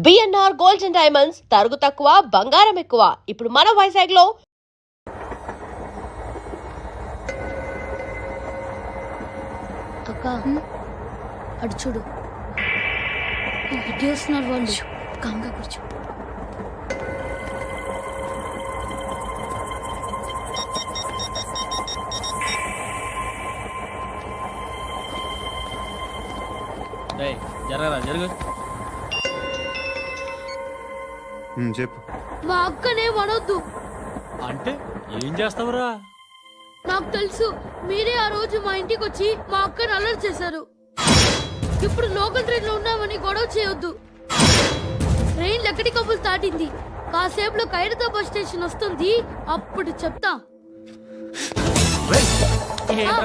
BNR gold and diamonds తరుగు తక్కువ బంగారం ఎక్కువ. ఇప్పుడు మన వైజాగ్ లో అక్క అటు చూడు, ఇటు వస్తున్నారు వాళ్ళు. కంగా కూర్చో. జరగరా జరుగు. చెప్పు. మా అక్కనే వనొద్దు. అంటే ఏం చేస్తావురా? నాకు తెలుసు, మీరే ఆ రోజు మా ఇంటికి వచ్చి మా అక్కని అలర్ట్ చేశారు. ఇప్పుడు లోకల్ ట్రైన్ లో ఉన్నామని గొడవ చేయొద్దు. ట్రైన్ లక్కడి కబుల్ దాటింది. కాసేపులో ఖైరతాబాద్ స్టేషన్ వస్తుంది, అప్పుడు చెప్తా.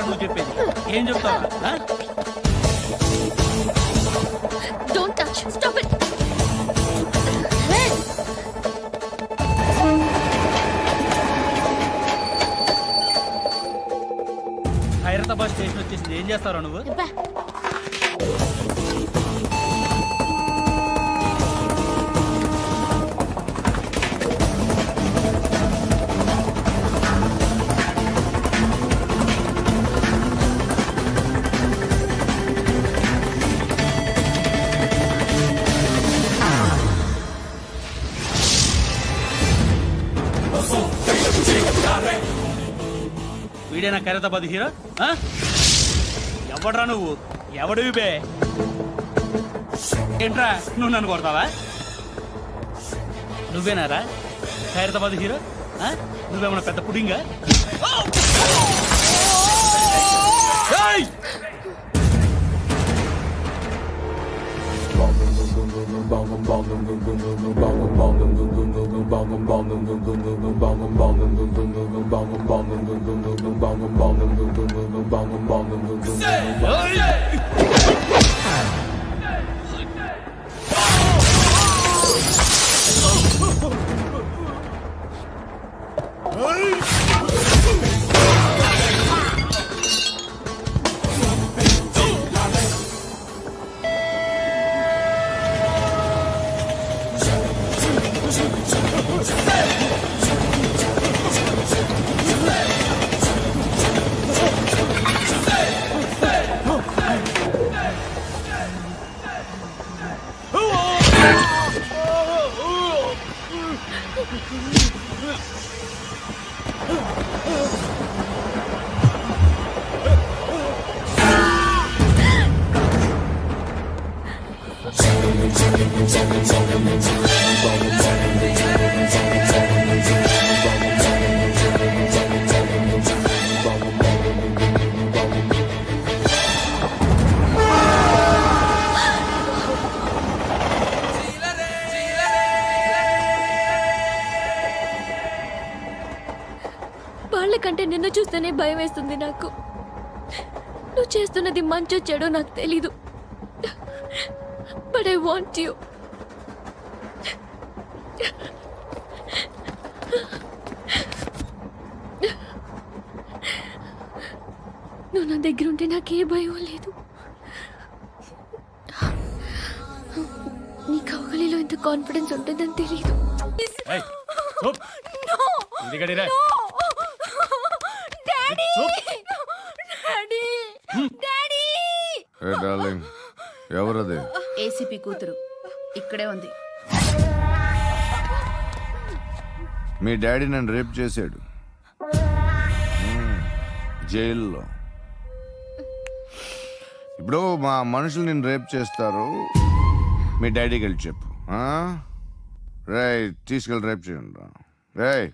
నువ్వు చెప్పేది ఏం చెప్తావు? Don't touch, stop it. Khairatabad station వచ్చేసింది, ఏం చేస్తారా నువ్వు? వీడేనా ఖైరతాబాద్ హీరో? ఎవడ్రా నువ్వు? ఎవడివి బే? ఏంట్రా నువ్వు నన్ను కొడతావా? నువ్వేనారా ఖైరతాబాద్ హీరో? నువ్వేమన్నా పెద్ద పుడింగా? వాళ్ళకంటే నిన్ను చూస్తేనే భయం వేస్తుంది నాకు. నువ్వు చేస్తున్నది మంచో చెడో నాకు తెలీదు, బట్ ఐ వాంట్ యూ. నువ్వు నా దగ్గర ఉంటే నాకే భయం లేదు. నీ కౌగలిలో ఇంత కాన్ఫిడెన్స్ ఉంటుందని తెలీదు. ఎవరది? ఏసీపీ కూతురు ఇక్కడే ఉంది. మీ డాడీ నన్ను రేప్ చేశాడు జైల్లో. ఇప్పుడు మా మనుషులు నిన్ను రేప్ చేస్తారు, మీ డాడీకి వెళ్ళి చెప్పు. రేయ్ తీసుకెళ్ళి రేప్ చేయండి. రేయ్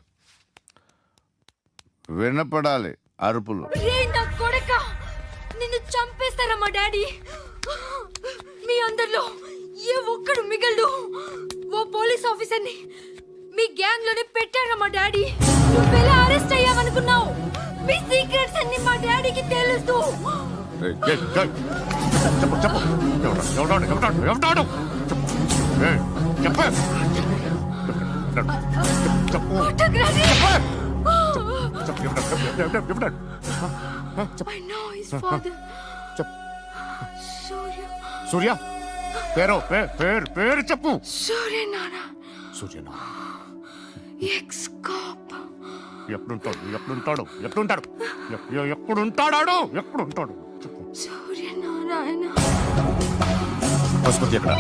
వినపడాలి అరుపులు. నిన్ను చంపేస్తారా మా డాడీ? మీ అందరిలో ఏ ఒక్కడు మిగలడు. ఓ పోలీస్ ఆఫీసర్ని మీ గ్యాంగ్ లోనే పెట్టారా మా డాడీ? నువ్వెలా అరెస్ట్ అయ్యావనుకున్నావు? మీ సీక్రెట్స్ అన్ని మా డాడీకి తెలుసు. సూర్య పేరు చెప్పు. సూర్యనారాయణ సూర్యనా ఎక్స్ కాప్. ఎప్పుడుంటాడు చెప్పు. సూర్యనారాయణ పశుపతి ఎక్కడ?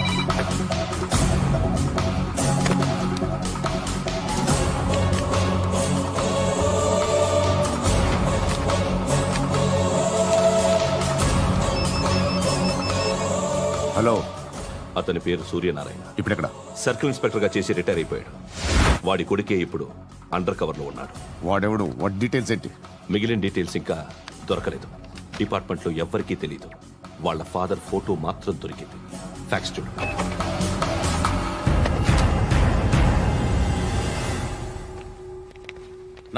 హలో, అతని పేరు సూర్యనారాయణ. ఇప్పుడెక్కడ? సర్కిల్ ఇన్స్పెక్టర్ గా చేసి రిటైర్ అయిపోయాడు. వాడి కొడుకే ఇప్పుడు అండర్ కవర్ లో ఉన్నాడు. వాడెవడు? వాడి డీటెయిల్స్ ఏంటి? మిగిలిన డీటెయిల్స్ ఇంకా దొరకలేదు. డిపార్ట్మెంట్ లో ఎవ్వరికీ తెలియదు. వాళ్ళ ఫాదర్ ఫోటో మాత్రం దొరికింది. ఫ్యాక్స్ చూడు.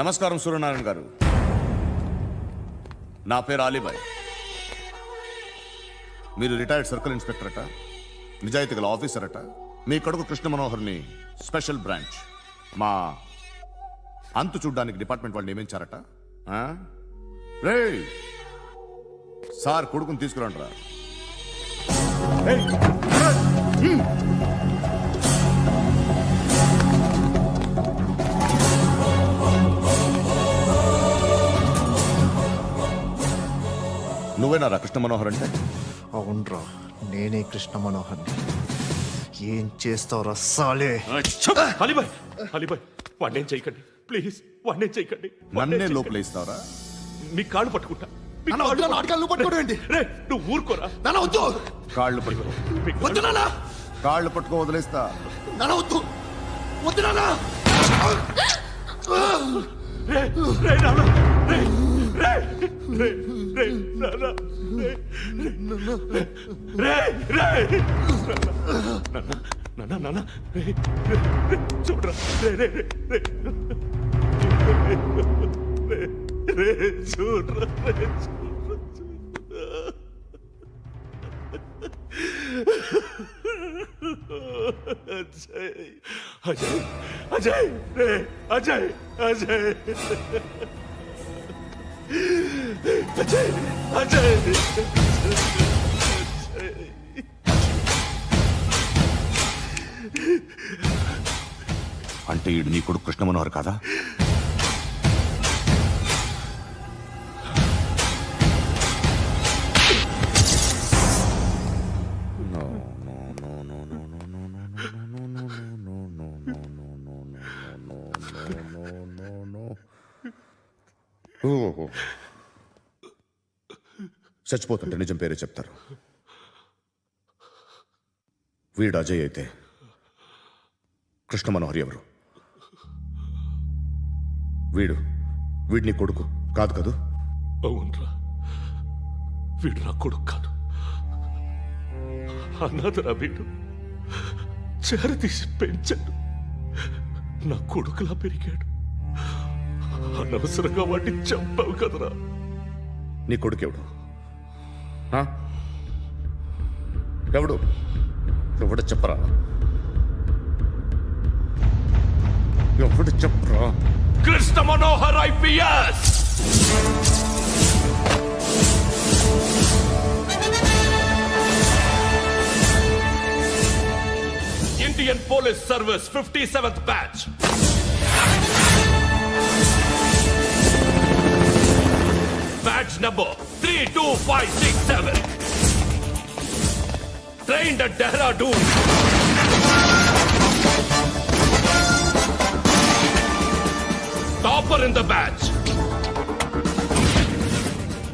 నమస్కారం సూర్యనారాయణ గారు. నా పేరు అలీబాయ్. మీరు రిటైర్డ్ సర్కిల్ ఇన్స్పెక్టర్ అట, నిజాయితీ గల ఆఫీసర్ అట. మీ కొడుకు కృష్ణ మనోహర్ని స్పెషల్ బ్రాంచ్ మా అంతు చూడ్డానికి డిపార్ట్మెంట్ వాళ్ళు నియమించారట. రే సార్, కొడుకుని తీసుకురండి రా. నువ్వేనా కృష్ణ మనోహర్ అంటే? అవునరా, నేనే కృష్ణ మనోహర్ని. ఏం చేస్తావురా సాలే? అలీబాయ్, అలీబాయ్, వాడినేం చేయకండి ప్లీజ్, వాడినేం చేయకండి. నన్నే లోపలేస్తావరా? మీ కాళ్ళు పట్టుకుంటా. మీ నాన్న వద్దు, కాళ్ళు నాటకాలు నువ్వు పట్టుకోవడం ఏంటి? రే, నువ్వు ఊరుకోరా. నాన్న వద్దు, కాళ్ళు పట్టుకో. మీ వద్దు నాన్న, కాళ్ళు పట్టుకో, వదిలేస్తా. నాన్న వద్దు, వద్దు నాన్న. రే, రే, నాన్న, రే, రే, రే, రే, నాన్న, రే, రే, రే, నాన్న, నాన్న, రే, రే, రే, చూడరా, రే, రే, రే, రే, రే, రే, చూడరా, రే, అజయ్, అజయ్, అజయ్, రే, అజయ్, అజయ్, అజయ్, అజయ్, అంటే ఈడు నీ కొడుకు కృష్ణ మనోహర్ కాదా? చచ్చిపోతుంటే నిజం పేరే చెప్తారు. వీడు అజయ్ అయితే కృష్ణ మనోహర్ ఎవరు? వీడిని కొడుకు కాదు కదూ? అవునరా, వీడు నా కొడుకు కాదు, అన్నదరా. వీడు చేరతీసి పెంచాడు, నా కొడుకులా పెరిగాడు. అనవసరంగా వాడిని చంపావు కదరా. నీ కొడుకెవడు? ఎవడు? ఎవడు చెప్పరా? ఎవడు చెప్పరా? Krishna Manohar IPS. Indian police service 57th batch. Badge number 32567. Trained at Dehradun. Topper in the batch.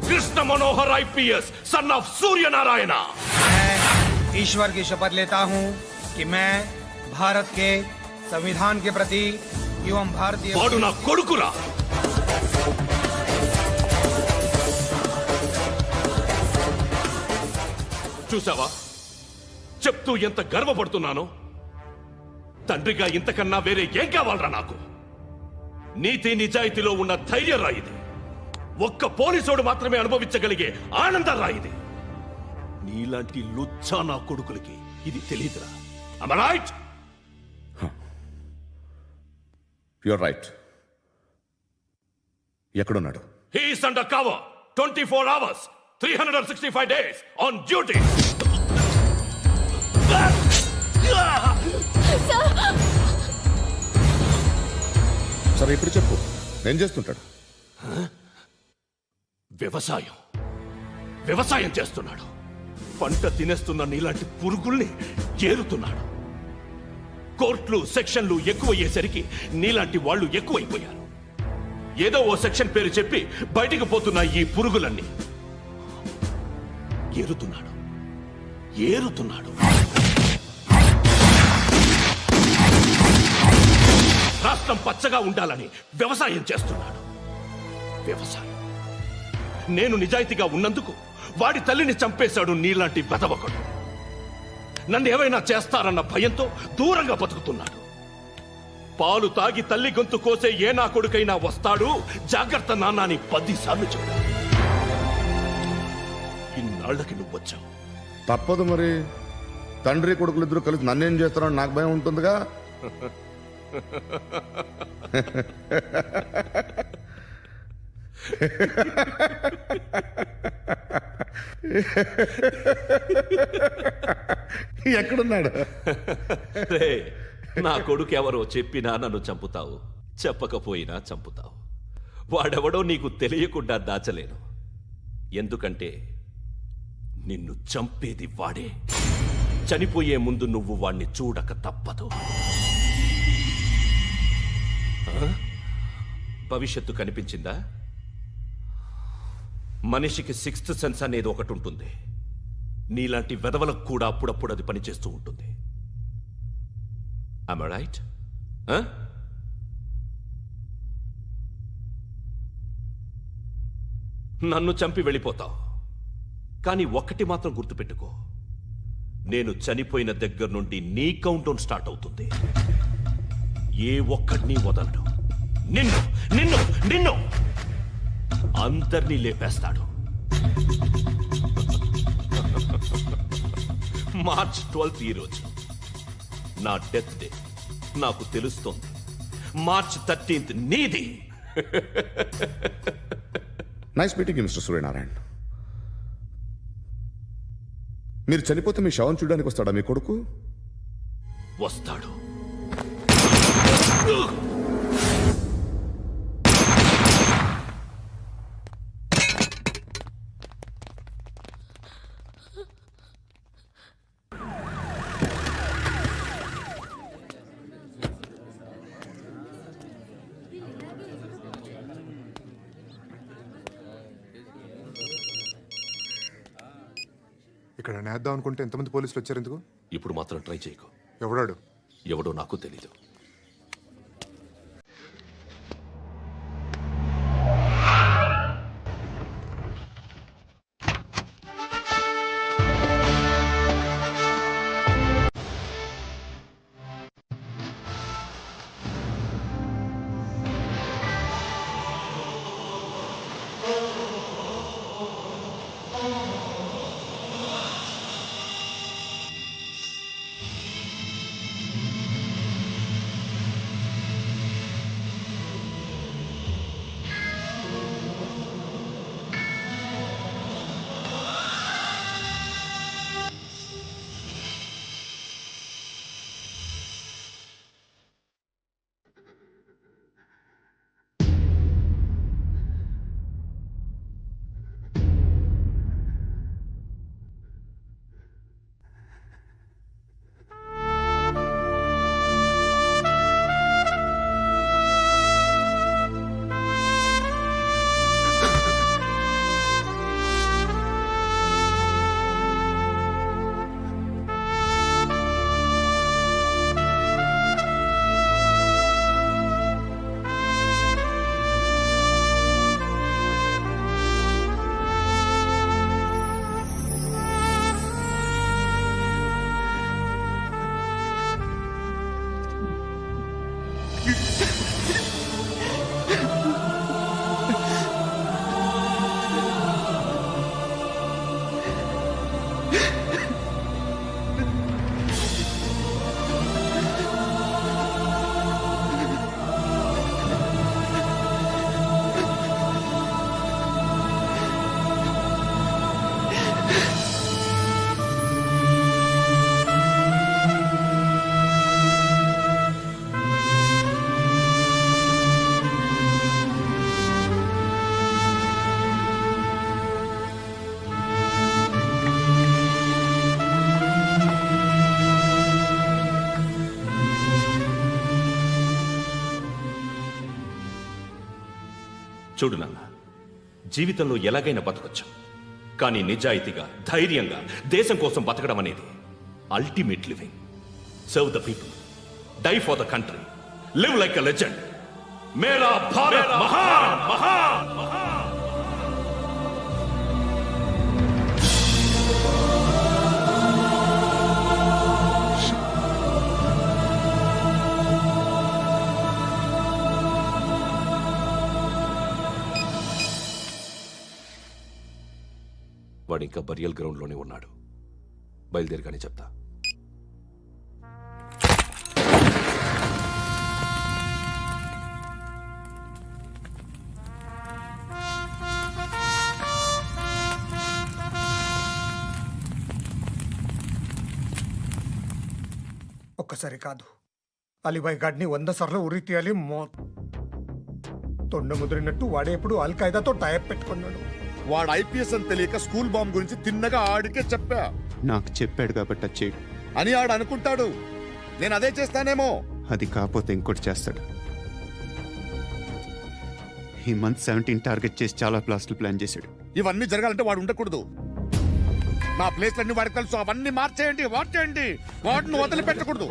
Krishna Manohar IPS, son of Surya Narayana. मैं ईश्वर की शपथ लेता हूं कि मैं भारत के संविधान के प्रति एवं भारतीय వాడు నా కొడుకురా. చూసావా, చెప్తూ ఎంత గర్వపడుతున్నానో. తండ్రిగా ఇంతకన్నా వేరే ఏం కావాలరా నాకు? నీతి నిజాయితీలో ఉన్న ధైర్యం రా ఇది. ఒక్క పోలీసోడు మాత్రమే అనుభవించగలిగే ఆనందం రా ఇది. నీలాంటి లుచ్చా నా కొడుకులకి ఇది తెలియదురా. Am I right? You're right. ఎక్కడున్నాడు? He is under cover 24 hours 365 days on duty. సరే ఇప్పుడు చెప్పు ఏం చేస్తుంటాడు? వ్యవసాయం వ్యవసాయం చేస్తున్నాడు. పంట తినేస్తున్న నీలాంటి పురుగుల్ని ఏరుతున్నాడు. కోర్టులు సెక్షన్లు ఎక్కువయ్యేసరికి నీలాంటి వాళ్ళు ఎక్కువైపోయారు. ఏదో ఓ సెక్షన్ పేరు చెప్పి బయటికి పోతున్న ఈ పురుగులన్నీ ఏరుతున్నాడు ఏరుతున్నాడు. రాష్ట్రం పచ్చగా ఉండాలని వ్యవసాయం చేస్తున్నాడు. వ్యవసాయం. నేను నిజాయితీగా ఉన్నందుకు వాడి తల్లిని చంపేశాడు నీలాంటి వెధవకుడు. నన్ను ఏమైనా చేస్తారన్న భయంతో దూరంగా బతుకుతున్నాడు. పాలు తాగి తల్లి గొంతు కోసే ఏ నా కొడుకైనా వస్తాడు, జాగ్రత్త నాన్న అని 10 సార్లు చెప్పాడు. ఇన్నాళ్ళకి నువ్వు వచ్చావు. తప్పదు మరి. తండ్రి కొడుకులు ఇద్దరు కలిసి నన్నేం చేస్తారని నాకు భయం ఉంటుందిగా. ఎక్కడున్నాడు? రే, నా కొడుకు ఎవరో చెప్పినా నన్ను చంపుతావు, చెప్పకపోయినా చంపుతావు. వాడెవడో నీకు తెలియకుండా దాచలేను. ఎందుకంటే నిన్ను చంపేది వాడే. చనిపోయే ముందు నువ్వు వాణ్ణి చూడక తప్పదు. భవిష్యత్తు కనిపించిందా? మనిషికి 6th సెన్స్ అనేది ఒకటి ఉంటుంది. నీలాంటి వెధవలకు కూడా అప్పుడప్పుడు అది పనిచేస్తూ ఉంటుంది. Am I right? నన్ను చంపి వెళ్ళిపోతావు. కానీ ఒక్కటి మాత్రం గుర్తుపెట్టుకో, నేను చనిపోయిన దగ్గర నుండి నీ కౌంటౌన్ స్టార్ట్ అవుతుంది. ఏ ఒక్కడిని వదలడు. నిన్ను నిన్ను నిన్ను అందరినీ లేపేస్తాడు. మార్చ్ 12th ఈ రోజు నా డెత్ డే. నాకు తెలుస్తోంది. మార్చ్ 13th నీది. Nice meeting mister Suryanarayana. మీరు చనిపోతే మీ శవం చూడడానికి వస్తాడా మీ కొడుకు? వస్తాడు. ఇక్కడ నేద్దాం అనుకుంటే ఎంతమంది పోలీసులు వచ్చారు ఎందుకు? ఇప్పుడు మాత్రం ట్రై చేయకు. ఎవడాడు? ఎవడో నాకు తెలీదు. చూడు నాన్న, జీవితంలో ఎలాగైనా బతకొచ్చు, కానీ నిజాయితీగా ధైర్యంగా దేశం కోసం బతకడం అనేది ultimate living. Serve the people, die for the country, live like a legend. మేరా భారత్ మహాన్ మహాన్ మహాన్. వాడు ఇంకా బరియల్ గ్రౌండ్లోనే ఉన్నాడు. బయలుదేరగానే చెప్తా. ఒక్కసారి కాదు, అలీబాయ్ గాడిని 100 సార్లు ఉరి తీయాలి. తొండ ముదిరినట్టు వాడే ఎప్పుడు అల్ ఖైదాతో టైప్ పెట్టుకున్నాడు. వాడు ఐపీఎస్ అని తెలియక స్కూల్ బాంబ్ గురించి తిన్నగా ఆడికే చెప్పా నాకు చెప్పాడు కాబట్టి అది చేయడు. అని ఆడు అనుకుంటాడు. నేను అదే చేస్తానేమో. అది కాకపోతే ఇంకోటి చేస్తాడు. ఈ మంత్ 17 టార్గెట్ చేసి చాలా ప్లాస్టులు ప్లాన్ చేశాడు. ఇవన్నీ జరగాలంటే వాడు ఉండకూడదు. నా ప్లేస్లన్నీ వాడికి తెలుసు. అవన్నీ మార్చేయండి, వార్చేయండి. వాటిని వదిలిపెట్టకూడదు.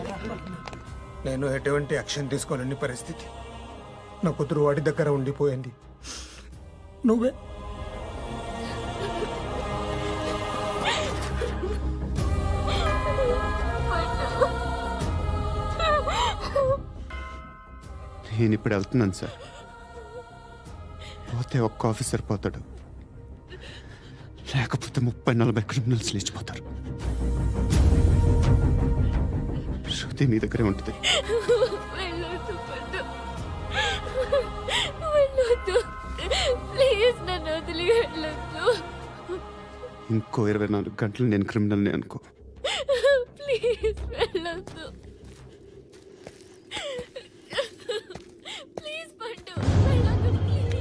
నేను ఎటువంటి యాక్షన్ తీసుకోలేని పరిస్థితి. నా కూతురు వాడి దగ్గర ఉండిపోయింది. నువ్వే నేను ఇప్పుడు వెళ్తున్నాను సార్. పోతే ఒక్క ఆఫీసర్ పోతాడు, లేకపోతే 30-40 క్రిమినల్స్ లేచిపోతారు. శృతి మీ దగ్గరే ఉంటుంది. వెళ్ళొద్దు పద్దు. వెళ్ళొద్దు ప్లీజ్, నన్ను వదిలి వెళ్ళొద్దు. ఇంకో 24 గంటలు నేను క్రిమినల్ని అనుకో. ప్లీజ్ వెళ్ళొద్దు. ప్లీజ్ పట్టు, వెళ్ళొద్దు ప్లీజ్.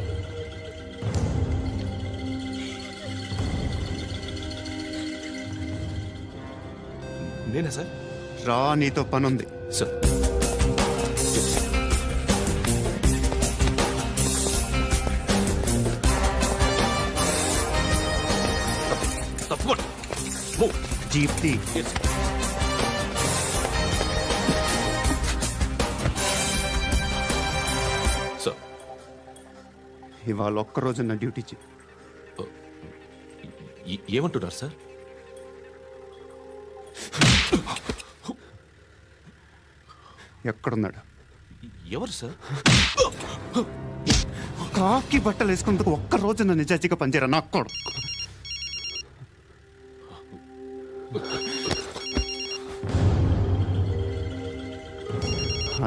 నేనా సార్? రా, నీతో పని ఉంది. సార్, తప్పకుండా. జీప్తి సార్, ఇవాళ ఒక్కరోజు నా డ్యూటీ చేయి. ఏమంటున్నారు సార్? ఎక్కడున్నాడు? ఎవరు సార్? కాకి బట్టలు వేసుకున్నందుకు ఒక్కరోజు నా నిజాయితీగా పనిచేయరా నాకు కూడా.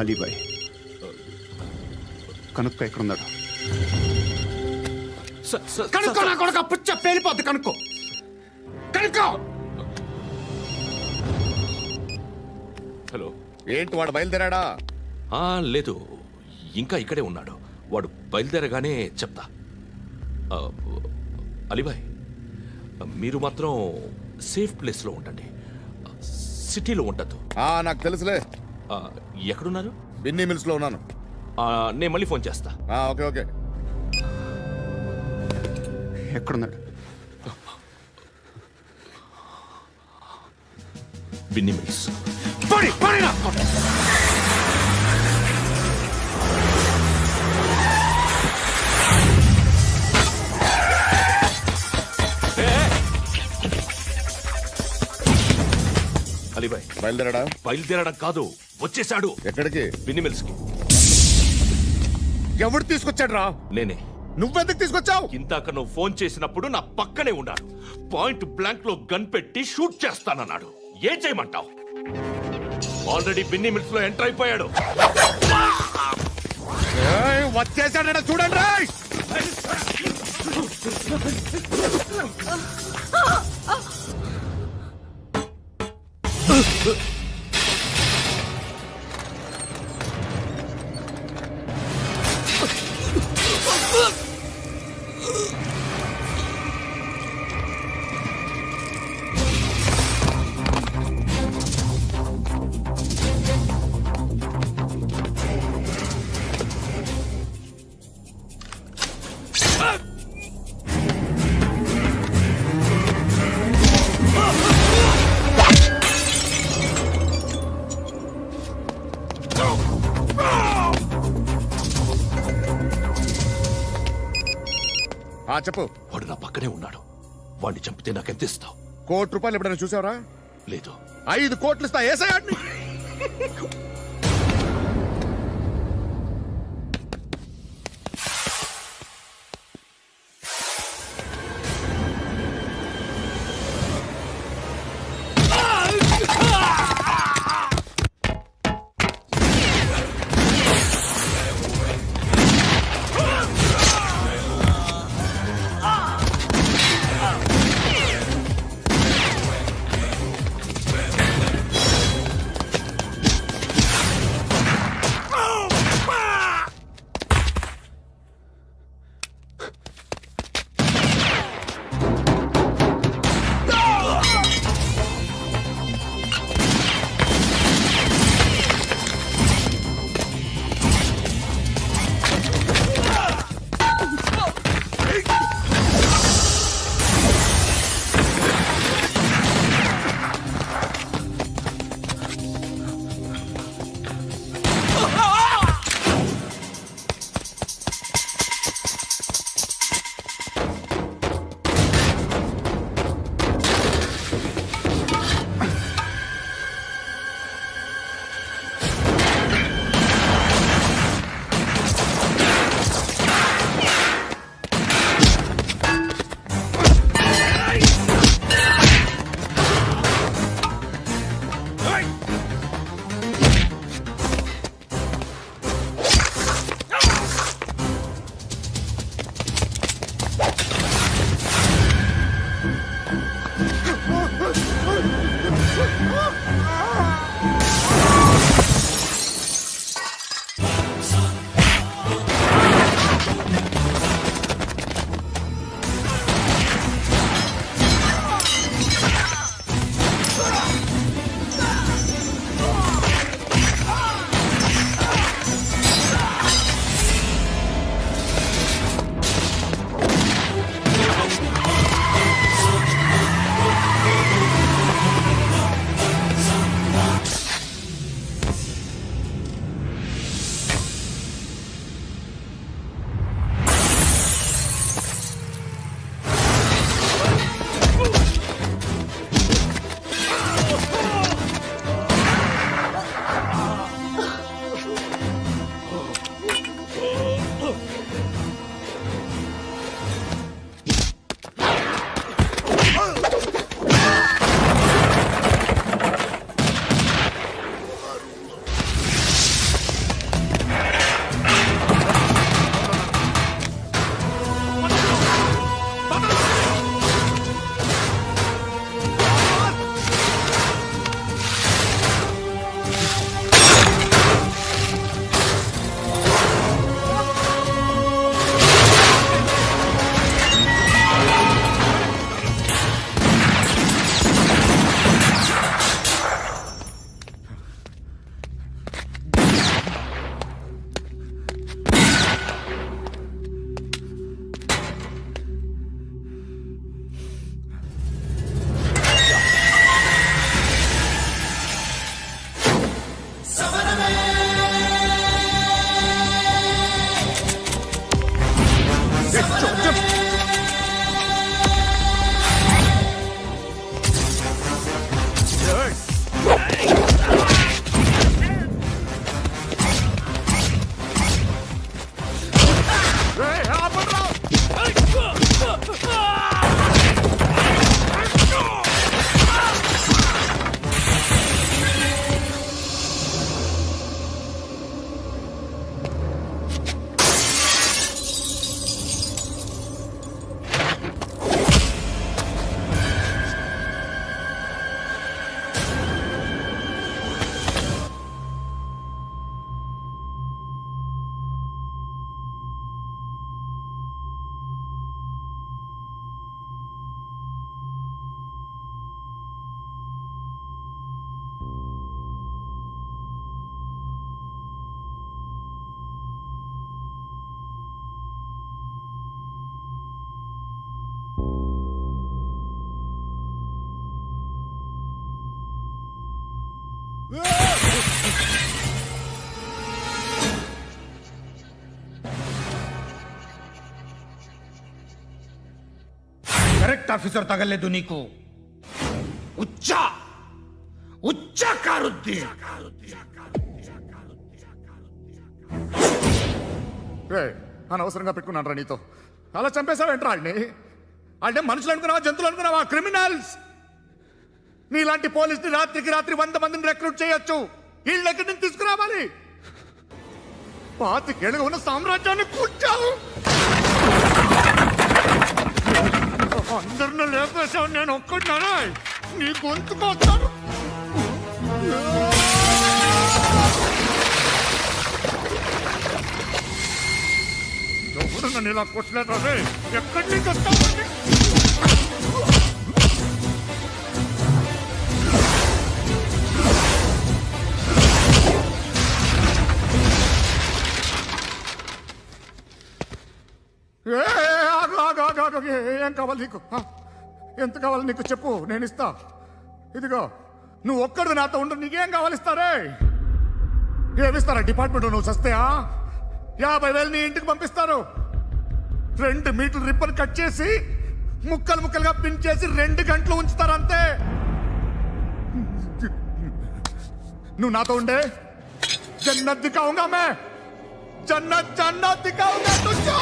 అలీబాయ్ కనుక్కో ఎక్కడున్నాడు. కనుక్కో నా కొడుకు, పుచ్చ పేలిపోద్ది. కనుక్కో కనుక్కో. హలో. ఏంటి వాడు బయలుదేరాడా? లేదు, ఇంకా ఇక్కడే ఉన్నాడు. వాడు బయలుదేరగానే చెప్తా. అలీబాయ్, మీరు మాత్రం సేఫ్ ప్లేస్లో ఉండండి, సిటీలో ఉండద్దు. నాకు తెలుసులే. ఎక్కడున్నారు? బిన్నీ మిల్స్ లో ఉన్నాను. నేను మళ్ళీ ఫోన్ చేస్తా. Okay okay. ఎక్కడున్నాడు? బిన్నీ మిల్స్. అలీబాయ్ బయలుదేరాడా? బయలుదేరడం కాదు, వచ్చేసాడు. ఎక్కడికి? బిన్నీ మిల్స్ కి. ఎవడు తీసుకొచ్చాడు రా? నేనే. నువ్వెందుకు తీసుకొచ్చావు? ఇందాక నువ్వు ఫోన్ చేసినప్పుడు నా పక్కనే ఉన్నాడు. పాయింట్ బ్లాంక్ లో గన్ పెట్టి షూట్ చేస్తానన్నాడు. ఏం చేయమంటావు? ఆల్రెడీ బిన్నీ మిల్స్ లో ఎంటర్ అయిపోయాడు. వచ్చేసాడ చూడండి రా. చెప్పు. వాడు నా పక్కనే ఉన్నాడు. వాడిని చంపితే నాకెంత ఇస్తావు? ₹1,00,00,000 ఎప్పుడైనా చూసావరా? లేదు. 5 కోట్లు ఇస్తా. ఏసయాడిని. కరెక్ట్ ఆఫీసర్ తగలేదు నీకు ఉచ్చా ఉచ్చా కారుద్ది రే అనవసరంగా పెట్టుకున్నాను రా నీతో అలా చంపేశావేంట్రా వాళ్ళని వాళ్ళే మనుషులు అనుకున్నావా జంతువులు అనుకున్నావా క్రిమినల్స్ నీలాంటి పోలీసుని రాత్రికి రాత్రి 100 మందిని రిక్రూట్ చేయొచ్చు వీళ్ళ ఎక్కడి నుంచి తీసుకురావాలి పాతికేళ్ళుగా ఉన్న సామ్రాజ్యాన్ని కూర్చావు అందరిని లేపేశావు నేను ఒక్కడినారా నీ గొంతుకొస్తాను ఎవరు నన్ను ఇలా కొట్టలేదు రే ఎక్కడి నుంచి వస్తావు ఏం కావాలి నీకు ఎంత కావాలి నీకు చెప్పు నేను ఇస్తా ఇదిగో నువ్వు ఒక్కడు నాతో ఉండు నీకేం కావాలి ఇస్తారే ఏమిస్తారా డిపార్ట్మెంట్ నువ్వు సస్తేయా 50,000 నీ ఇంటికి పంపిస్తారు 2 మీటర్లు రిబ్బన్ కట్ చేసి ముక్కలు ముక్కలుగా పిన్ చేసి 2 గంటలు ఉంచుతారు అంతే నువ్వు నాతో ఉండే జన్నత్ దిఖాऊंगा मैं జన్నత్ జన్నత్ దిఖాऊंगा तुझको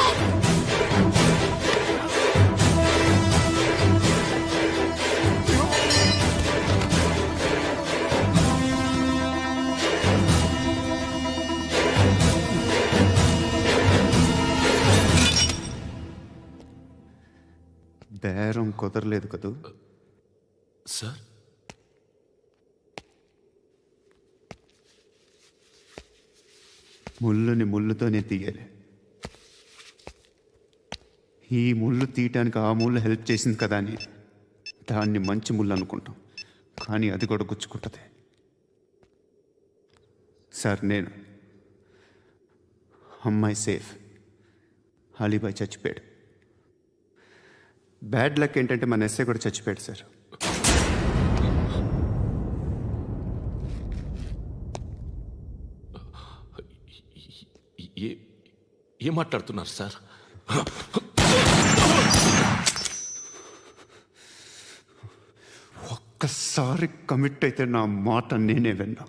బేరం కుదరలేదు కదూ సార్ ముళ్ళుని ముళ్ళుతోనే తీయాలి ఈ ముళ్ళు తీయటానికి ఆ ముళ్ళు హెల్ప్ చేసింది కదా అని దాన్ని మంచి ముళ్ళు అనుకుంటాం కానీ అది కూడా గుచ్చుకుంటుంది సార్ నేను అమ్మాయి సేఫ్ అలీబాయ్ చచ్చిపోయాడు బ్యాడ్ లక్ ఏంటంటే మన ఎస్ఐ కూడా చచ్చిపోయాడు సార్ ఏం మాట్లాడుతున్నారు సార్ ఒక్కసారి కమిట్ అయితే నా మాట నేనే విన్నా